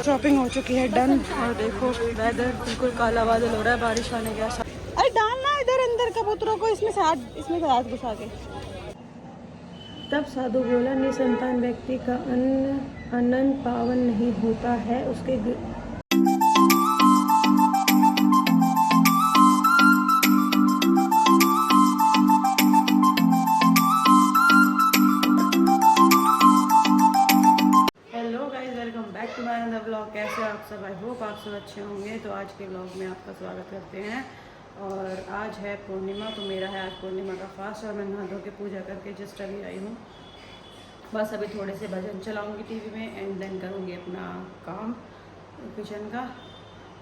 Shopping हो चुकी है डन। और देखो वेदर बिल्कुल काला बादल हो रहा है, बारिश आने के आसार। अरे डालना इधर अंदर कबूतरों को, इसमें से हाथ घुसा के। तब साधु बोला, निसंतान व्यक्ति का अन्न पावन नहीं होता है, उसके ब्लॉग। कैसे आप सब? आई होप आप सब अच्छे होंगे। तो आज के ब्लॉग में आपका स्वागत करते हैं। और आज है पूर्णिमा, तो मेरा है आज पूर्णिमा का फास्ट। और मैं नहा धो के पूजा करके जस्ट अभी आई हूँ। बस अभी थोड़े से भजन चलाऊँगी टीवी में एंड देन करूँगी अपना काम किचन का।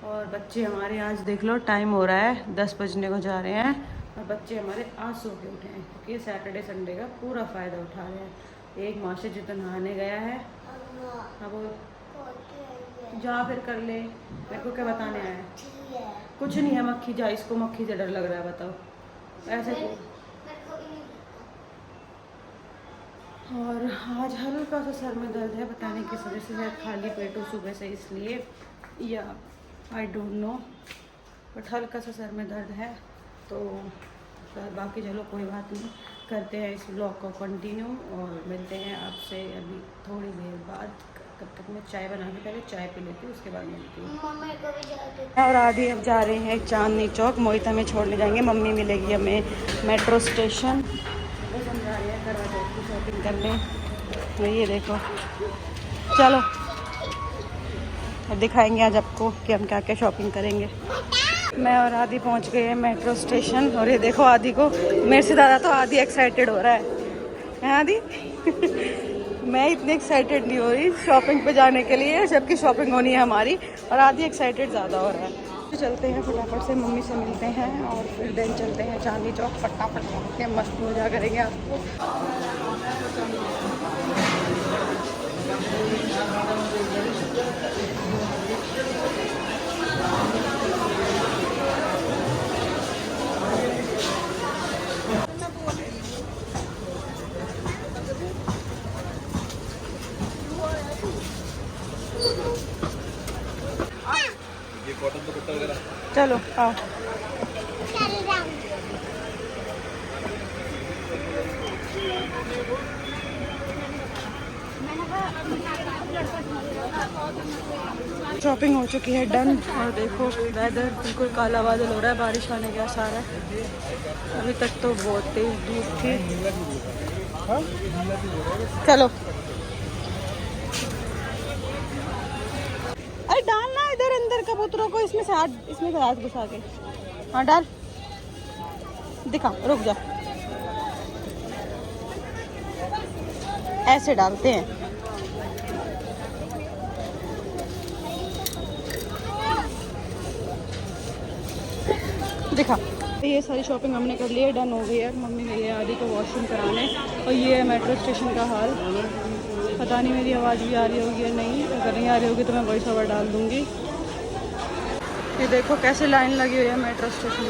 और बच्चे हमारे आज देख लो टाइम हो रहा है 10 बजने को जा रहे हैं। और बच्चे हमारे आज सो के उठे हैं क्योंकि सैटरडे संडे का पूरा फ़ायदा उठा रहे हैं। एक माशे जो तो नहाने गया है, अब जा फिर कर ले। मेरे को क्या बताने आया है? कुछ नहीं है, मक्खी जा, इसको मक्खी से डर लग रहा है, बताओ ऐसे को। और आज हल्का सा सर में दर्द है, पता नहीं किस वजह से, शायद खाली पेट हो सुबह से इसलिए, या आई डोंट नो, बट हल्का सा सर में दर्द है। तो बाकी चलो कोई बात नहीं, करते हैं इस ब्लॉग को कंटिन्यू और मिलते हैं आपसे अभी थोड़ी देर बाद। तब तक मैं चाय बना के पहले चाय पी लेती हूँ, उसके बाद मिलती हूँ। और आदि अब जा रहे हैं चांदनी चौक, मोहित हमें छोड़ने जाएंगे, मम्मी मिलेगी हमें मेट्रो स्टेशन। बस हम जा रहे हैं करवा चौथ की शॉपिंग करने। तो ये देखो, चलो दिखाएंगे आज आपको कि हम क्या क्या शॉपिंग करेंगे। मैं और आदि पहुंच गए हैं मेट्रो स्टेशन। और ये देखो आदि को, मेरे से ज़्यादा तो आदि एक्साइटेड हो रहा है आदि? मैं इतनी एक्साइटेड नहीं हो रही शॉपिंग पे जाने के लिए, जबकि शॉपिंग होनी है हमारी, और आदि एक्साइटेड ज़्यादा हो रहा है। तो चलते हैं फटाफट से, मम्मी से मिलते हैं और फिर देन चलते हैं चांदनी चौक। फटाफट के मस्त मजा करेंगे आपको। चलो आओ। शॉपिंग हो चुकी है डन। और देखो वेदर बिल्कुल काला बादल हो रहा है, बारिश आने के आसार है। अभी तक तो बहुत तेज धूप थी। चलो अरे डालना इधर अंदर कबूतरों को, इसमें से हाथ घुसा के। हाँ डाल, दिखा, रुक जा, ऐसे डालते हैं। दिखा। ये सारी शॉपिंग हमने कर ली है, डन हो गई है। मम्मी गई है आदि को वॉशरूम कराने। और ये है मेट्रो स्टेशन का हाल। पता नहीं मेरी आवाज़ भी आ रही होगी या नहीं, अगर नहीं आ रही होगी तो मैं वॉइस ओवर डाल दूँगी। ये देखो कैसे लाइन लगी हुई है मेट्रो स्टेशन की।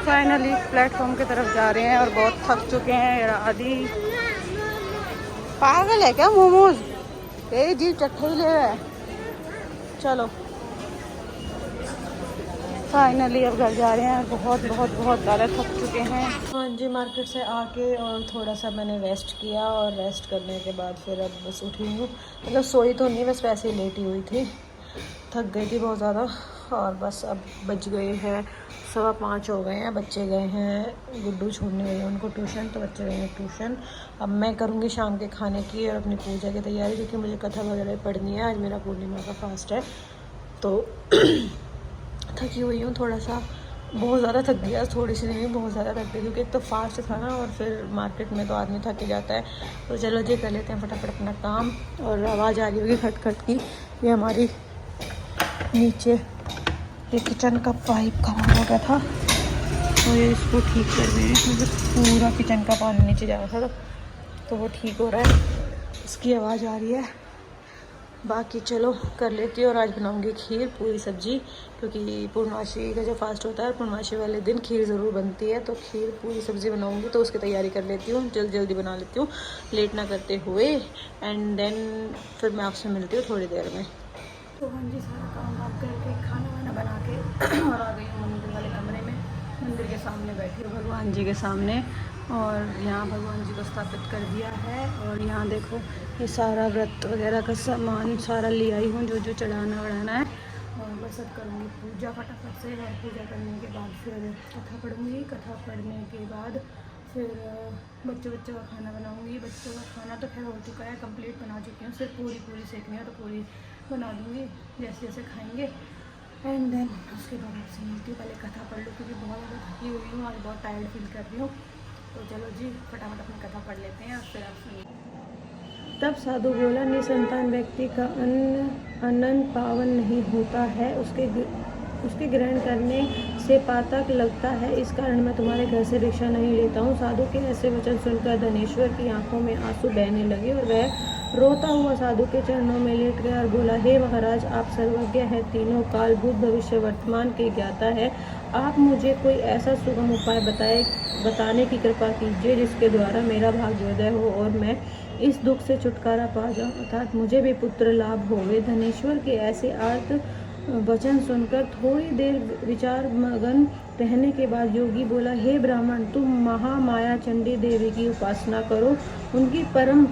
फाइनली प्लेटफॉर्म की तरफ जा रहे हैं और बहुत थक चुके हैं। आदि पागल है क्या? मोमोज तेरी जीप चट्टे ही ले रहा है। चलो फाइनली अब घर जा रहे हैं। बहुत बहुत बहुत ज़्यादा थक चुके हैं। हाँ जी, मार्केट से आके और थोड़ा सा मैंने रेस्ट किया, और रेस्ट करने के बाद फिर अब बस उठी हूँ। मतलब सोई तो नहीं, बस वैसे ही लेटी हुई थी, थक गई थी बहुत ज़्यादा। और बस अब बज गए हैं 5:15 हो गए हैं। बच्चे गए हैं, गुड्डू छोड़ने गए हैं उनको ट्यूशन, तो बच्चे गए हैं ट्यूशन। अब मैं करूँगी शाम के खाने की और अपनी पूजा की तैयारी, क्योंकि मुझे कथा वगैरह पढ़नी है। आज मेरा पूर्णिमा का फास्ट है, तो थकी हुई हूँ थोड़ा सा, बहुत ज़्यादा थक गया। थोड़ी सी नहीं, बहुत ज़्यादा थक गई, क्योंकि एक तो फास्ट था ना, और फिर मार्केट में तो आदमी थक ही जाता है। तो चलो जी, कर लेते हैं फटाफट अपना काम। और आवाज़ आ रही होगी खट खट की, ये हमारी नीचे ये किचन का पाइप खराब हो गया था, तो ये इसको ठीक कर रहे हैं। मतलब पूरा किचन का पानी नीचे जा रहा था, तो वो ठीक हो रहा है। उसकी आवाज़ आ रही है। बाकी चलो कर लेती हूँ। और आज बनाऊँगी खीर पूरी सब्जी, क्योंकि पूर्णमासी का जो फास्ट होता है पूर्णमासी वाले दिन खीर ज़रूर बनती है। तो खीर पूरी सब्जी बनाऊँगी, तो उसकी तैयारी कर लेती हूँ, जल्दी जल्दी बना लेती हूँ लेट ना करते हुए। एंड देन फिर मैं आपसे मिलती हूँ थोड़ी देर में। तो हाँ जी, सारा काम वाम करके खाना वाना बना के और आ गई हूँ मंदिर वाले कमरे में। मंदिर के सामने बैठी हूँ भगवान जी के सामने, और यहाँ भगवान जी को स्थापित कर दिया है। और यहाँ देखो ये सारा व्रत वगैरह का सामान सारा ले आई हूँ, जो जो चढ़ाना वढ़ाना है। और बस अब करूँगी पूजा फटाफट से, और पूजा करने के बाद फिर कथा पढ़ूँगी। कथा पढ़ने के बाद फिर बच्चों का खाना बनाऊँगी। बच्चों का खाना तो खैर हो चुका है, कंप्लीट बना चुकी हूँ, सिर्फ पूरी सेकनी है, तो पूरी बना दूँगी जैसे जैसे खाएँगे। एंड देन उसके बाद आपसे मिलती हूँ। पहले कथा पढ़ लूँ, क्योंकि बहुत ज़्यादा थकी हुई हूँ, आज बहुत टायर्ड फील कर रही हूँ। तो चलो जी फटाफट अपनी कथा पढ़ लेते हैं, और फिर आपसे। तब साधु बोला, निसंतान व्यक्ति का अन्न पावन नहीं होता है, उसके ग्रहण करने से पातक लगता है। इस कारण मैं तुम्हारे घर से भिक्षा नहीं लेता हूँ। साधु के ऐसे वचन सुनकर धनेश्वर की आंखों में आंसू बहने लगे, और वह रोता हुआ साधु के चरणों में लेट गया और बोला, हे महाराज, आप सर्वज्ञ हैं, तीनों काल भूत भविष्य वर्तमान के ज्ञाता है। आप मुझे कोई ऐसा सुगम उपाय बताने की कृपा कीजिए, जिसके द्वारा मेरा भाग्योदय हो और मैं इस दुख से छुटकारा पा जाऊं, अर्थात मुझे भी पुत्र लाभ होवे। धनेश्वर के ऐसे आर्त वचन सुनकर थोड़ी देर विचार मगन रहने के बाद योगी बोला, हे ब्राह्मण, तुम महामाया चंडी देवी की उपासना करो, उनकी परम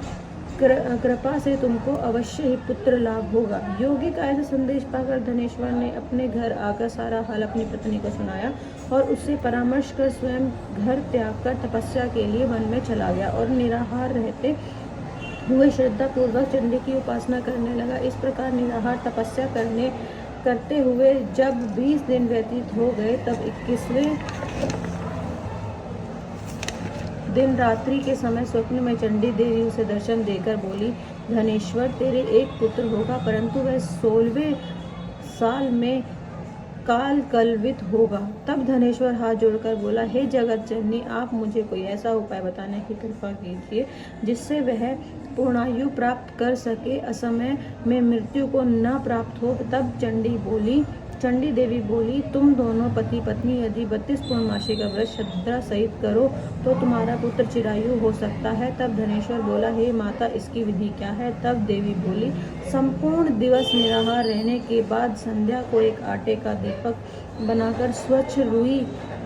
कृपा से तुमको अवश्य ही पुत्र लाभ होगा। योगी का ऐसा संदेश पाकर धनेश्वर ने अपने घर आकर सारा हाल अपनी पत्नी को सुनाया, और उससे परामर्श कर स्वयं घर त्याग कर तपस्या के लिए वन में चला गया, और निराहार रहते हुए श्रद्धा पूर्वक चंडी की उपासना करने लगा। इस प्रकार निराहार तपस्या करते हुए जब 20 दिन व्यतीत हो गए, तब 21वें दिन रात्रि के समय स्वप्न में चंडी देवी उसे दर्शन देकर बोली, धनेश्वर, तेरे एक पुत्र होगा, परंतु वह 16वें साल में काल कलवित होगा। तब धनेश्वर हाथ जोड़कर बोला, हे जगत जननी, आप मुझे कोई ऐसा उपाय बताने की कृपा कीजिए, जिससे वह पूर्णायु प्राप्त कर सके, असमय में मृत्यु को न प्राप्त हो। तब चंडी देवी बोली, तुम दोनों पति पत्नी यदि 32 पूर्णमासी का व्रत श्रद्धा सहित करो, तो तुम्हारा पुत्र चिरायु हो सकता है। तब धनेश्वर बोला, हे माता, इसकी विधि क्या है? तब देवी बोली, संपूर्ण दिवस निराहार रहने के बाद संध्या को एक आटे का दीपक बनाकर स्वच्छ रुई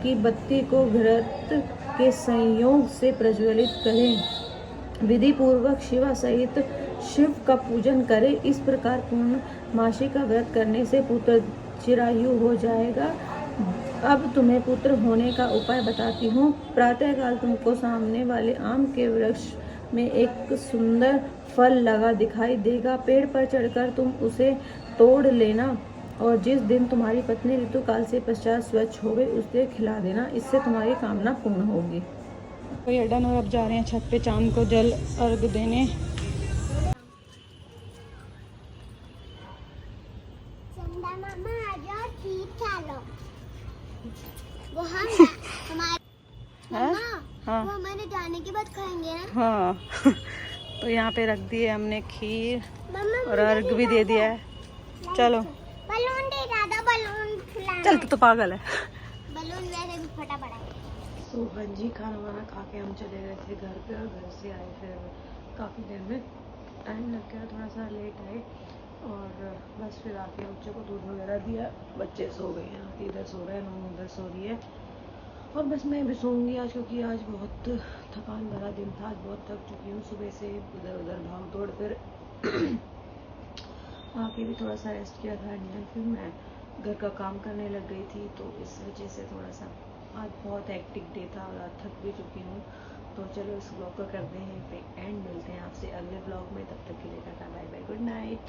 की बत्ती को घृत के संयोग से प्रज्वलित करें। विधि पूर्वक शिवा सहित शिव का पूजन करें। इस प्रकार पूर्णमासी का व्रत करने से पुत्र चिरायु हो जाएगा। अब तुम्हें पुत्र होने का उपाय बताती हूँ। प्रातःकाल तुमको सामने वाले आम के वृक्ष में एक सुंदर फल लगा दिखाई देगा। पेड़ पर चढ़कर तुम उसे तोड़ लेना, और जिस दिन तुम्हारी पत्नी ऋतुकाल से पश्चात स्वच्छ हो गई, उसे खिला देना। इससे तुम्हारी कामना पूर्ण होगी। तो ये डन, और अब जा रहे हैं छत पे चांद को जल अर्घ देने। वो हमारे जाने के बाद खाएंगे ना। हाँ तो यहाँ पे रख दिए हमने खीर, और अर्घ भी दे दिया है। चलो बलून दे दादा, बलून चल, तो पागल है। बलून वैसे भी फटा पड़ा है। तो हाँ जी, खाना वाना खा के हम चले गए थे घर पे, और घर से आए फिर काफ़ी देर में टाइम लग गया, थोड़ा सा लेट आए। और बस फिर आके बच्चों को दूध वगैरह दिया, बच्चे सो गए हैं, इधर सो रहे हैं, मम्मी उधर सो रही है, और बस मैं भी सोऊंगी आज, क्योंकि आज बहुत थकान भरा दिन था। आज बहुत थक चुकी हूँ सुबह से, इधर उधर भाग दौड़, फिर आके भी थोड़ा सा रेस्ट किया था, एंड फिर मैं घर का काम करने लग गई थी। तो इस वजह से थोड़ा सा आज बहुत हेक्टिक डे था, और आज थक भी चुकी हूँ। तो चलो इस ब्लॉग को करते हैं पे एंड, मिलते हैं आपसे अगले ब्लॉग में। तब तक के लिए tata bye bye, good night.